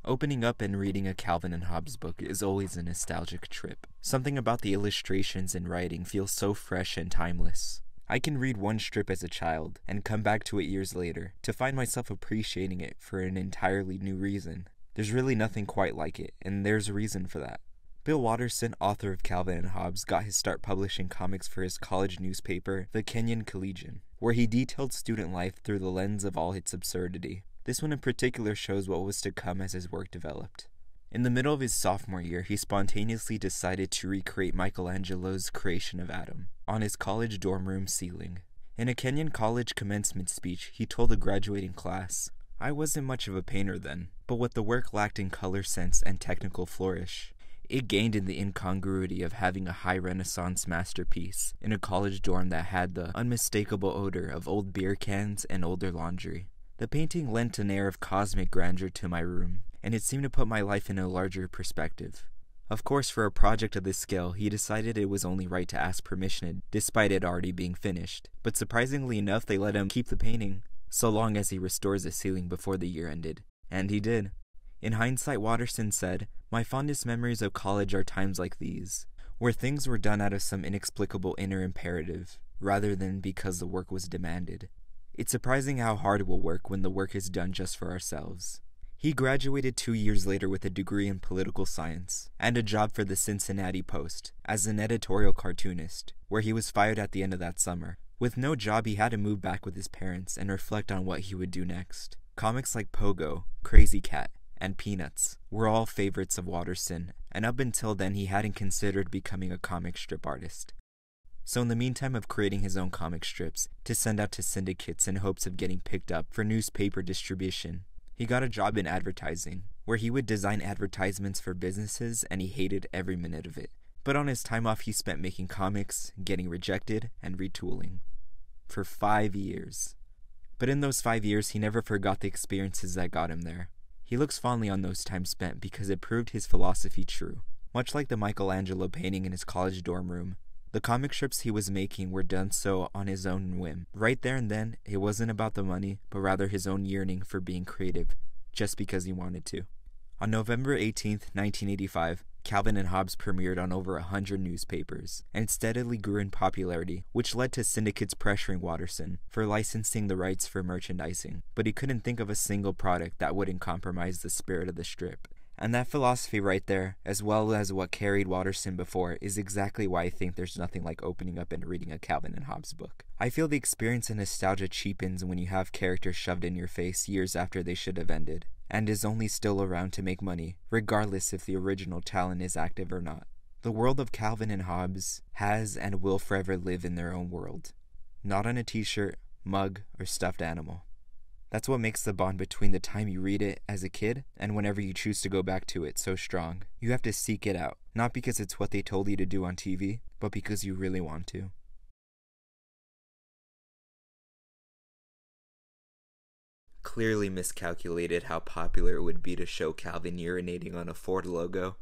Opening up and reading a Calvin and Hobbes book is always a nostalgic trip. Something about the illustrations and writing feels so fresh and timeless. I can read one strip as a child and come back to it years later to find myself appreciating it for an entirely new reason. There's really nothing quite like it, and there's a reason for that. Bill Watterson, author of Calvin and Hobbes, got his start publishing comics for his college newspaper, the Kenyon Collegian, where he detailed student life through the lens of all its absurdity. This one in particular shows what was to come as his work developed. In the middle of his sophomore year, he spontaneously decided to recreate Michelangelo's creation of Adam on his college dorm room ceiling. In a Kenyon college commencement speech, he told a graduating class, "I wasn't much of a painter then, but what the work lacked in color sense and technical flourish, it gained in the incongruity of having a high Renaissance masterpiece in a college dorm that had the unmistakable odor of old beer cans and older laundry. The painting lent an air of cosmic grandeur to my room, and it seemed to put my life in a larger perspective." Of course, for a project of this scale, he decided it was only right to ask permission, despite it already being finished. But surprisingly enough, they let him keep the painting, so long as he restores the ceiling before the year ended. And he did. In hindsight, Watterson said, "My fondest memories of college are times like these, where things were done out of some inexplicable inner imperative, rather than because the work was demanded. It's surprising how hard we'll work when the work is done just for ourselves." He graduated 2 years later with a degree in political science, and a job for the Cincinnati Post, as an editorial cartoonist, where he was fired at the end of that summer. With no job, he had to move back with his parents and reflect on what he would do next. Comics like Pogo, Crazy Cat, and Peanuts were all favorites of Watterson, and up until then he hadn't considered becoming a comic strip artist. So in the meantime of creating his own comic strips to send out to syndicates in hopes of getting picked up for newspaper distribution, he got a job in advertising, where he would design advertisements for businesses, and he hated every minute of it. But on his time off he spent making comics, getting rejected, and retooling. For 5 years. But in those 5 years he never forgot the experiences that got him there. He looks fondly on those times spent because it proved his philosophy true. Much like the Michelangelo painting in his college dorm room, the comic strips he was making were done so on his own whim. Right there and then, it wasn't about the money, but rather his own yearning for being creative, just because he wanted to. On November 18th, 1985, Calvin and Hobbes premiered on over 100 newspapers, and steadily grew in popularity, which led to syndicates pressuring Watterson for licensing the rights for merchandising. But he couldn't think of a single product that wouldn't compromise the spirit of the strip. And that philosophy right there, as well as what carried Watterson before, is exactly why I think there's nothing like opening up and reading a Calvin and Hobbes book. I feel the experience and nostalgia cheapens when you have characters shoved in your face years after they should have ended, and is only still around to make money, regardless if the original talent is active or not. The world of Calvin and Hobbes has and will forever live in their own world, not on a t-shirt, mug, or stuffed animal. That's what makes the bond between the time you read it as a kid and whenever you choose to go back to it so strong. You have to seek it out, not because it's what they told you to do on TV, but because you really want to. Clearly miscalculated how popular it would be to show Calvin urinating on a Ford logo.